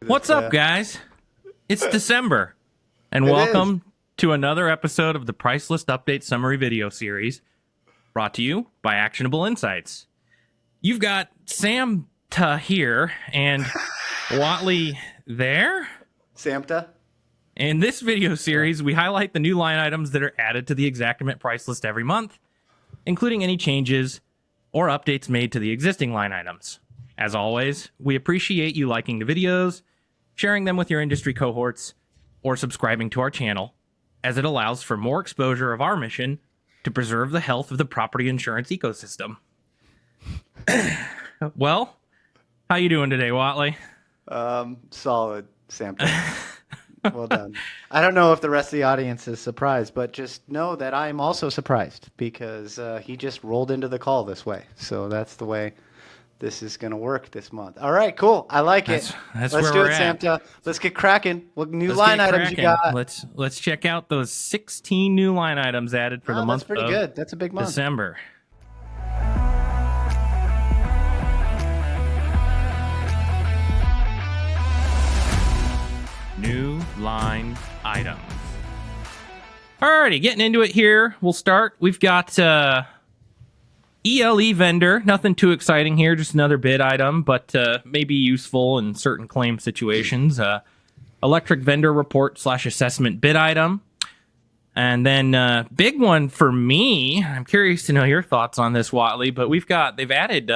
What's up, guys? It's December, and welcome to another episode of the Price List Update Summary Video Series, brought to you by Actionable Insights. You've got Samta here and Whatley there. Samta. In this video series, we highlight the new line items that are added to the Xactimate price list every month, including any changes or updates made to the existing line items. As always, we appreciate you liking the videos, sharing them with your industry cohorts, or subscribing to our channel, as it allows for more exposure of our mission to preserve the health of the property insurance ecosystem. Well, how you doing today, Whatley? Solid, Samta. Well done. I don't know if the rest of the audience is surprised, but just know that I am also surprised because he just rolled into the call this way. So that's the way this is going to work this month. All right, cool. I like it. Let's do where it, Samta. Let's get cracking. What new line items you got? Let's check out those 16 new line items added for the month. That's pretty good. That's a big month. December. New line items. Alrighty, getting into it here. We'll start. We've got ELEVENDOR. Nothing too exciting here, just another bid item, but maybe useful in certain claim situations. Electric vendor report / assessment bid item. And then big one for me, I'm curious to know your thoughts on this, Whatley, but they've added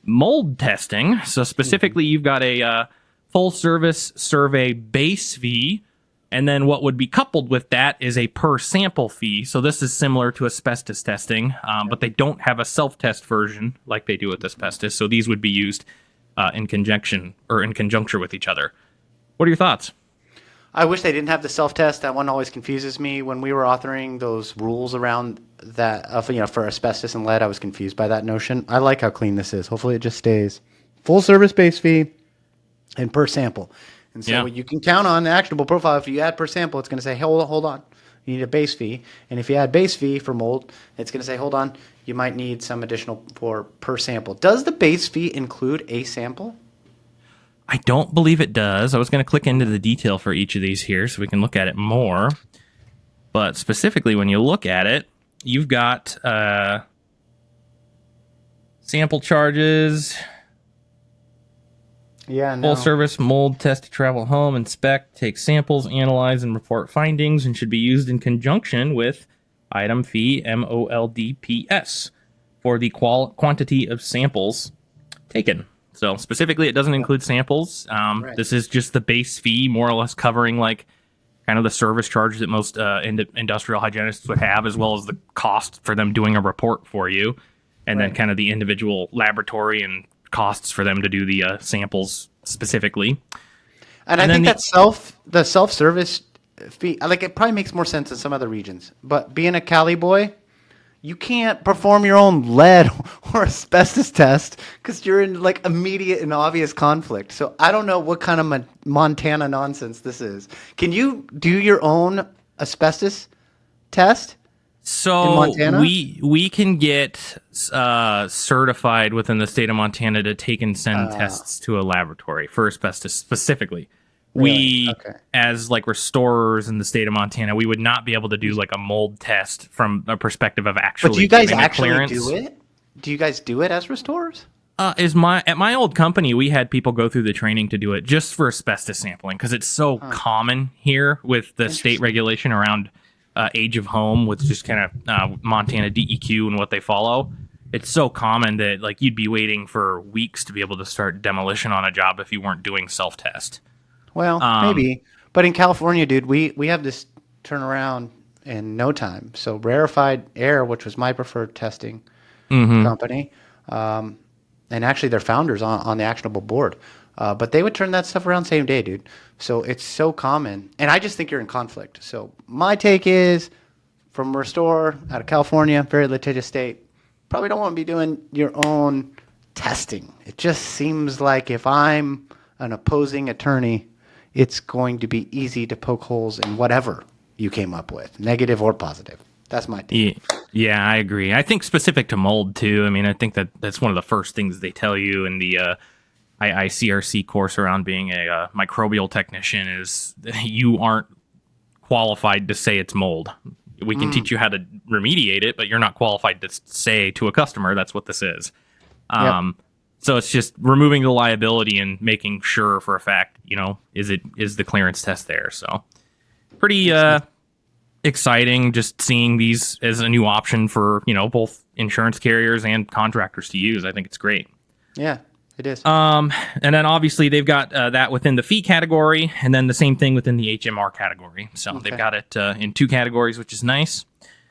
mold testing. So specifically, you've got a full service survey base fee, and then what would be coupled with that is a per sample fee. So this is similar to asbestos testing, but they don't have a self-test version like they do with asbestos. So these would be used in conjunction with each other. What are your thoughts? I wish they didn't have the self-test. That one always confuses me. When we were authoring those rules around that, for asbestos and lead, I was confused by that notion. I like how clean this is. Hopefully it just stays. Full service base fee and per sample. And so you can count on the actionable profile. If you add per sample, it's going to say, hey, hold on, you need a base fee. And if you add base fee for mold, it's going to say, hold on, you might need some additional for per sample. Does the base fee include a sample? I don't believe it does. I was going to click into the detail for each of these here so we can look at it more. But specifically, when you look at it, you've got sample charges. Yeah, no. Full service mold test to travel home, inspect, take samples, analyze, and report findings, and should be used in conjunction with item fee FEEMOLDPS for the quantity of samples taken. So specifically, it doesn't include samples. Right. This is just the base fee, more or less covering like kind of the service charge that most industrial hygienists would have, as well as the cost for them doing a report for you, and then kind of the individual laboratory and costs for them to do the samples specifically. And I think the self-service fee, like, it probably makes more sense in some other regions. But being a Cali boy, you can't perform your own lead or asbestos test because you're in like immediate and obvious conflict. So I don't know what kind of Montana nonsense this is. Can you do your own asbestos test? So we can get certified within the state of Montana to take and send tests to a laboratory for asbestos specifically. Really? As like restorers in the state of Montana, we would not be able to do like a mold test from a perspective of actually. But do you guys actually do it? Do you guys do it as restorers? At my old company, we had people go through the training to do it just for asbestos sampling because it's so common here with the state regulation around age of home with just kind of Montana DEQ and what they follow. It's so common that like you'd be waiting for weeks to be able to start demolition on a job if you weren't doing self-test. Well, maybe. But in California, dude, we have this turnaround in no time. So Rarefied Air, which was my preferred testing company, and actually their founders on the actionable board, but they would turn that stuff around same day, dude. So it's so common. And I just think you're in conflict. So my take is, from a restorer out of California, very litigious state, probably don't want to be doing your own testing. It just seems like if I'm an opposing attorney, it's going to be easy to poke holes in whatever you came up with, negative or positive. That's my take. Yeah, I agree. I think specific to mold too. I mean, I think that's one of the first things they tell you in the IICRC course around being a microbial technician is you aren't qualified to say it's mold. We can teach you how to remediate it, but you're not qualified to say to a customer that's what this is. So it's just removing the liability and making sure for a fact, is the clearance test there. So pretty exciting just seeing these as a new option for, both insurance carriers and contractors to use. I think it's great. Yeah, it is. And then obviously they've got that within the fee category, and then the same thing within the HMR category. So they've got it in 2 categories, which is nice.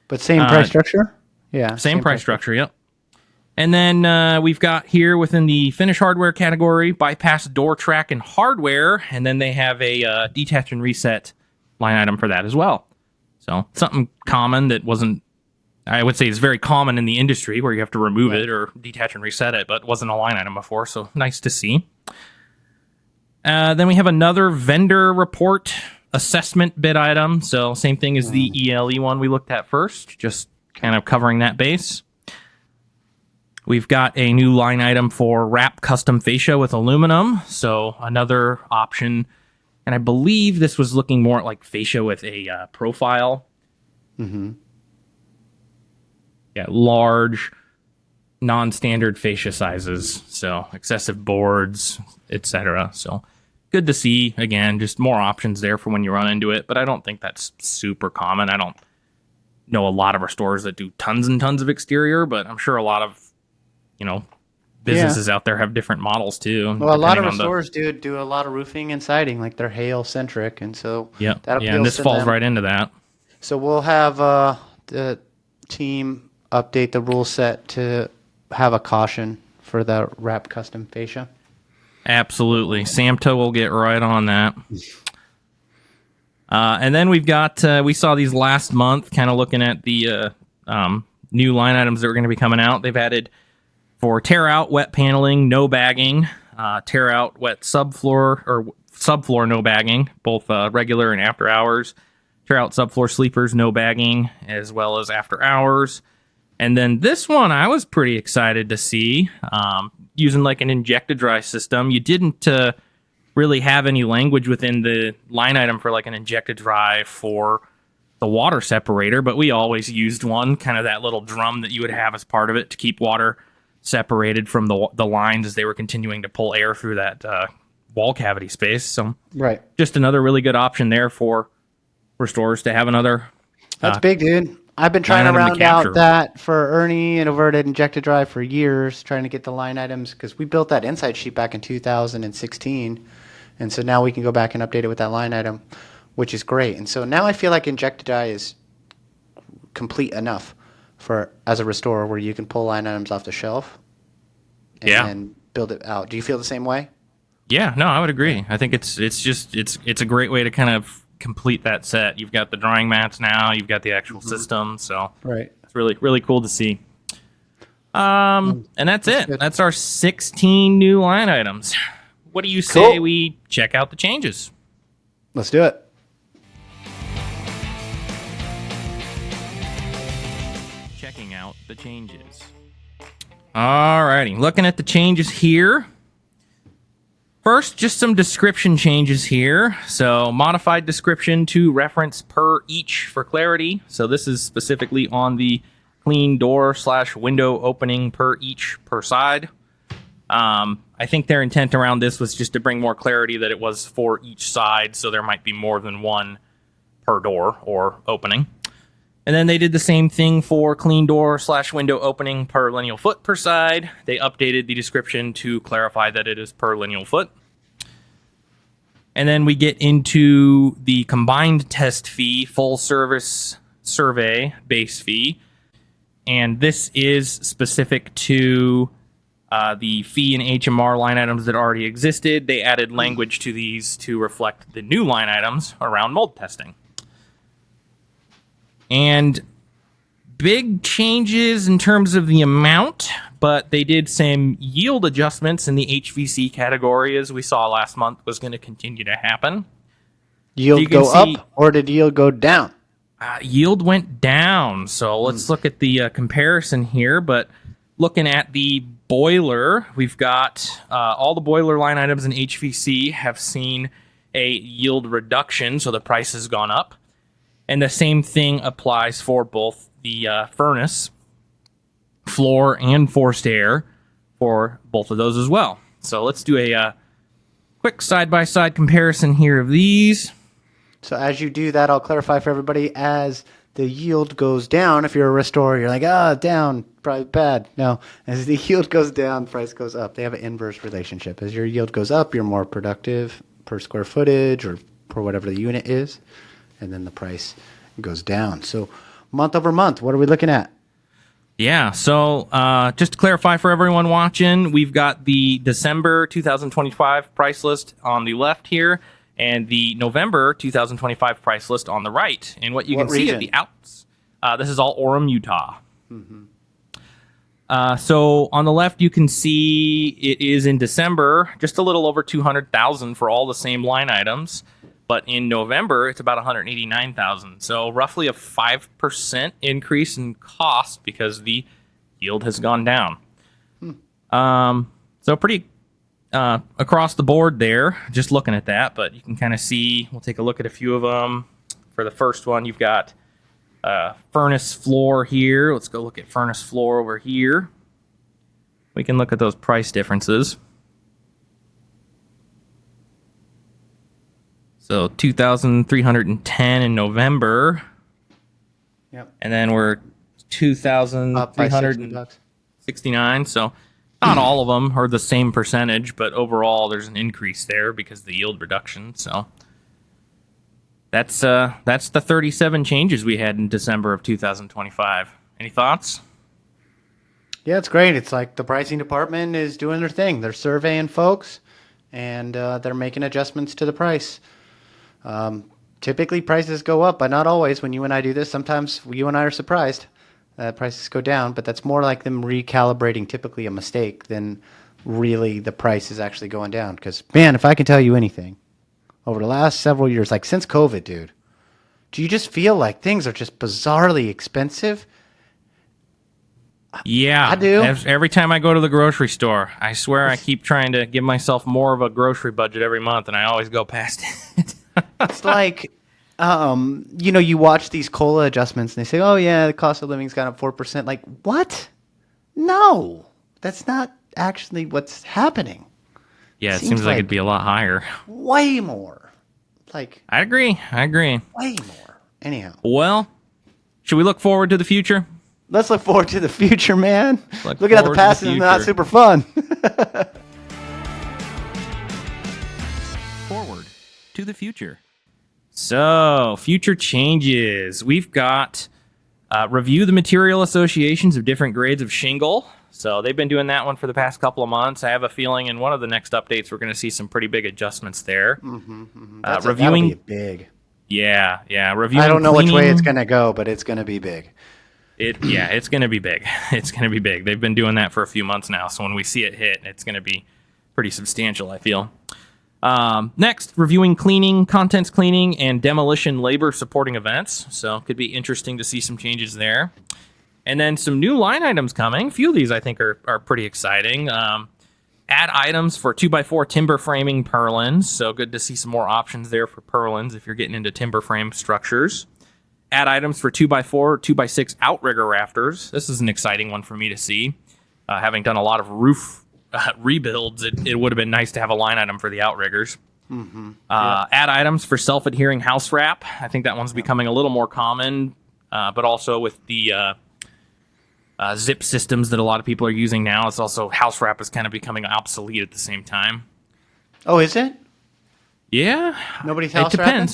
But same price structure? Yeah. Same price structure, yep. And then we've got here within the finish hardware category, bypass door track and hardware, and then they have a detach and reset line item for that as well. So something common that wasn't, I would say is very common in the industry where you have to remove it or detach and reset it, but wasn't a line item before, so nice to see. Then we have another vendor report assessment bid item. So same thing as the ELE one we looked at first, just kind of covering that base. We've got a new line item for wrap custom fascia with aluminum. So another option. And I believe this was looking more at like fascia with a profile. Yeah, large, non-standard fascia sizes. So excessive boards, etc. So good to see. Again, just more options there for when you run into it. But I don't think that's super common. I don't know a lot of our stores that do tons and tons of exterior, but I'm sure a lot of businesses out there have different models too. Well, a lot of our stores do a lot of roofing and siding, like they're hail centric, and so that appeals and this to falls them. right into that. So we'll have the team update the rule set to have a caution for the wrap custom fascia. Absolutely, Samto will get right on that. And then we've got we saw these last month, kind of looking at the new line items that are going to be coming out. They've added for tear out wet paneling, no bagging, tear out wet subfloor or subfloor no bagging, both regular and after hours. Tear out subfloor sleepers, no bagging, as well as after hours. And then this one I was pretty excited to see, using like an inject-to-dry system. You didn't really have any language within the line item for like an inject-to-dry for the water separator, but we always used one, kind of that little drum that you would have as part of it to keep water separated from the lines as they were continuing to pull air through that wall cavity space. So just another really good option there for stores to have another. That's big, dude. I've been trying to round out that for Ernie and Averted injected drive for years, trying to get the line items, because we built that inside sheet back in 2016, and so now we can go back and update it with that line item, which is great. And so now I feel like injected dye is complete enough for as a restorer where you can pull line items off the shelf and build it out. Do you feel the same way? Yeah, no, I would agree. I think it's a great way to kind of complete that set. You've got the drying mats now, you've got the actual system, so it's really, really cool to see. And that's it. Good. That's our 16 new line items. What do you say we check out the changes? Let's do it. Checking out the changes. Alrighty, looking at the changes here. First, just some description changes here. So, modified description to reference per each for clarity. So this is specifically on the clean door / window opening per each per side. I think their intent around this was just to bring more clarity that it was for each side, so there might be more than one per door or opening. And then they did the same thing for clean door / window opening per lineal foot per side. They updated the description to clarify that it is per lineal foot. And then we get into the combined test fee, full service survey base fee. And this is specific to the fee and HMR line items that already existed. They added language to these to reflect the new line items around mold testing. And big changes in terms of the amount, but they did some yield adjustments in the HVC category, as we saw last month was going to continue to happen. Yield go up, or did yield go down? Yield went down. So let's look at the comparison here. But looking at the boiler, we've got all the boiler line items in HVC have seen a yield reduction, so the price has gone up. And the same thing applies for both the furnace, floor, and forced air for both of those as well. So let's do a quick side-by-side comparison here of these. So as you do that, I'll clarify for everybody, as the yield goes down, if you're a restorer, you're like, down, probably bad. No, as the yield goes down, price goes up. They have an inverse relationship. As your yield goes up, you're more productive per square footage or per whatever the unit is, and then the price goes down. So month over month, what are we looking at? Yeah, so just to clarify for everyone watching, we've got the December 2025 price list on the left here, and the November 2025 price list on the right. And what you can see at the outs, this is all Orem, Utah. Mm-hmm. So on the left, you can see it is in December, just a little over 200,000 for all the same line items. But in November, it's about 189,000. So roughly a 5% increase in cost because the yield has gone down. So pretty across the board there, just looking at that. But you can kind of see, we'll take a look at a few of them. For the first one, you've got furnace floor here. Let's go look at furnace floor over here. We can look at those price differences. So 2,310 in November. Yep. And then we're 2,369. So not all of them are the same percentage, but overall there's an increase there because of the yield reduction. So that's the 37 changes we had in December of 2025. Any thoughts? Yeah, it's great. It's like the pricing department is doing their thing. They're surveying folks, and they're making adjustments to the price. Typically prices go up, but not always. When you and I do this, sometimes you and I are surprised that prices go down, but that's more like them recalibrating typically a mistake than really the price is actually going down. Because, man, if I can tell you anything, over the last several years, like since COVID, dude, do you just feel like things are just bizarrely expensive? Yeah, I do. Every time I go to the grocery store, I swear I keep trying to give myself more of a grocery budget every month, and I always go past it. It's like, you watch these COLA adjustments, and they say, oh, yeah, the cost of living's gone up 4%. Like, what? No, that's not actually what's happening. Yeah, it seems like it'd be a lot higher. Way more. Like, I agree. Way more. Anyhow. Well, should we look forward to the future? Let's look forward to the future, man. Looking at the past is not super fun. Forward to the future. So, future changes. We've got review the material associations of different grades of shingle. So they've been doing that one for the past couple of months. I have a feeling in one of the next updates we're going to see some pretty big adjustments there. Reviewing that'll be big. Yeah. Reviewing. I don't know which way it's going to go, but it's going to be big. It's going to be big. It's going to be big. They've been doing that for a few months now, so when we see it hit, it's going to be pretty substantial, I feel. Next, reviewing cleaning, contents cleaning, and demolition labor supporting events. So could be interesting to see some changes there. And then some new line items coming. A few of these I think are pretty exciting. Add items for 2x4 timber framing purlins. So good to see some more options there for purlins if you're getting into timber frame structures. Add items for 2x4, 2x6 outrigger rafters. This is an exciting one for me to see. Having done a lot of roof rebuilds, it would have been nice to have a line item for the outriggers. Add items for self-adhering house wrap. I think that one's becoming a little more common, but also with the zip systems that a lot of people are using now, it's also house wrap is kind of becoming obsolete at the same time. Oh, is it? Yeah. Nobody's house wrapping?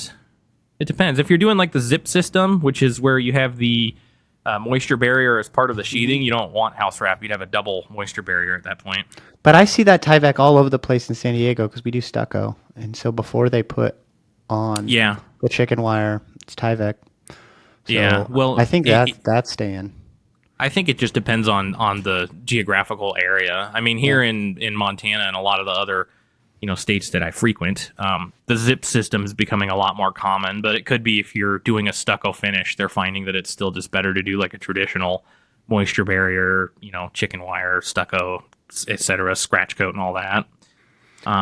It depends. If you're doing like the zip system, which is where you have the moisture barrier as part of the sheathing, you don't want house wrap. You'd have a double moisture barrier at that point. But I see that Tyvek all over the place in San Diego because we do stucco. And so before they put on the chicken wire, it's Tyvek. So well, I think that's staying. I think it just depends on the geographical area. I mean, here in Montana and a lot of the other states that I frequent, the zip system is becoming a lot more common, but it could be if you're doing a stucco finish, they're finding that it's still just better to do like a traditional moisture barrier, chicken wire, stucco etc., scratch coat and all that.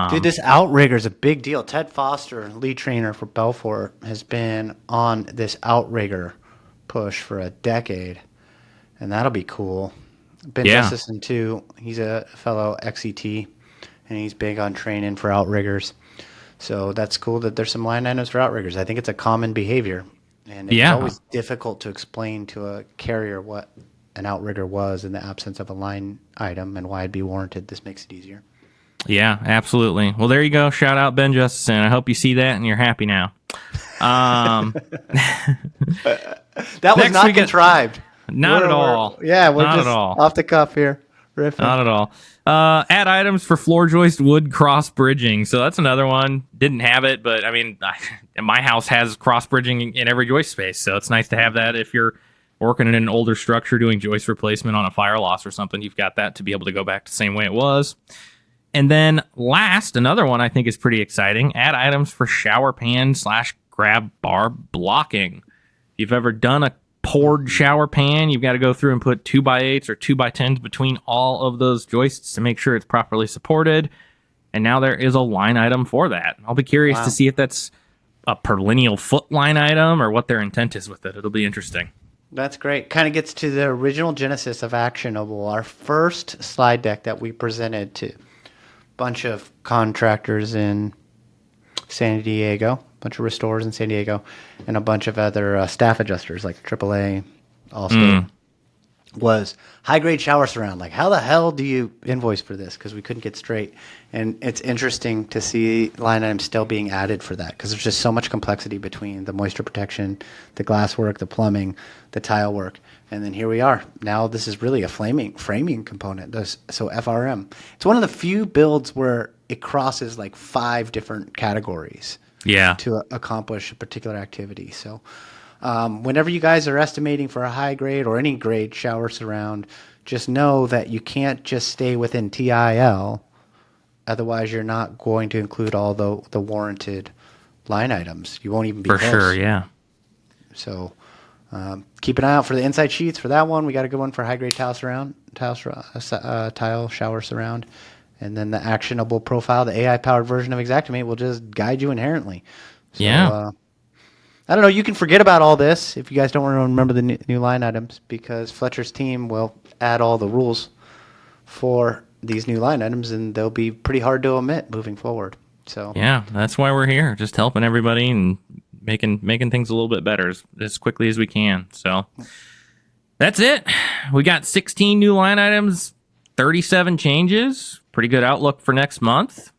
Dude, this outrigger is a big deal. Ted Foster, lead trainer for Belfort, has been on this outrigger push for a decade, and that'll be cool. Ben Justison, too. He's a fellow XET, and he's big on training for outriggers. So that's cool that there's some line items for outriggers. I think it's a common behavior, and it's always difficult to explain to a carrier what an outrigger was in the absence of a line item and why it'd be warranted. This makes it easier. Yeah, absolutely. Well, there you go. Shout out Ben Justison. I hope you see that and you're happy now. That was not contrived. Not at all. Yeah, we're just off the cuff here. Riffing. Not at all. Add items for floor joist wood cross bridging. So that's another one. Didn't have it, but I mean, my house has cross bridging in every joist space. So it's nice to have that if you're working in an older structure doing joist replacement on a fire loss or something. You've got that to be able to go back to the same way it was. And then last, another one I think is pretty exciting. Add items for shower pan / grab bar blocking. If you've ever done a poured shower pan, you've got to go through and put 2x8s or 2x10s between all of those joists to make sure it's properly supported. And now there is a line item for that. I'll be curious to see if that's a per lineal foot line item or what their intent is with it. It'll be interesting. That's great. Kind of gets to the original genesis of Actionable, our first slide deck that we presented to bunch of contractors in San Diego, a bunch of restorers in San Diego, and a bunch of other staff adjusters like AAA, Allstate, was high-grade shower surround. Like, how the hell do you invoice for this? Because we couldn't get straight. And it's interesting to see line items still being added for that because there's just so much complexity between the moisture protection, the glass work, the plumbing, the tile work. And then here we are. Now this is really a framing component. So FRM. It's one of the few builds where it crosses like 5 different categories to accomplish a particular activity. So whenever you guys are estimating for a high grade or any grade shower surround, just know that you can't just stay within TIL. Otherwise, you're not going to include all the warranted line items. You won't even be for close. Sure, yeah. So keep an eye out for the inside sheets for that one. We got a good one for high-grade tile shower surround. And then the actionable profile, the AI-powered version of Xactimate will just guide you inherently. So, I don't know. You can forget about all this if you guys don't want to remember the new line items because Fletcher's team will add all the rules for these new line items, and they'll be pretty hard to omit moving forward. So yeah, that's why we're here, just helping everybody and making things a little bit better as quickly as we can. So that's it. We got 16 new line items, 37 changes. Pretty good outlook for next month.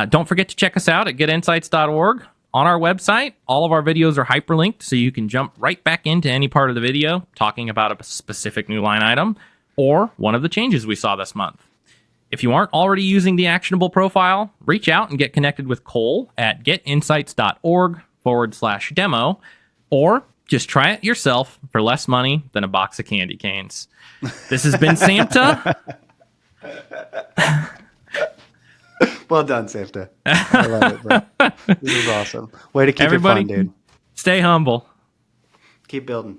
Don't forget to check us out at getinsights.org. On our website, all of our videos are hyperlinked, so you can jump right back into any part of the video talking about a specific new line item or one of the changes we saw this month. If you aren't already using the actionable profile, reach out and get connected with Cole at getinsights.org/demo, or just try it yourself for less money than a box of candy canes. This has been Samta. Well done, Samta. I love it, bro. This is awesome. Way to keep Everybody, it fun, dude. Stay humble. Keep building.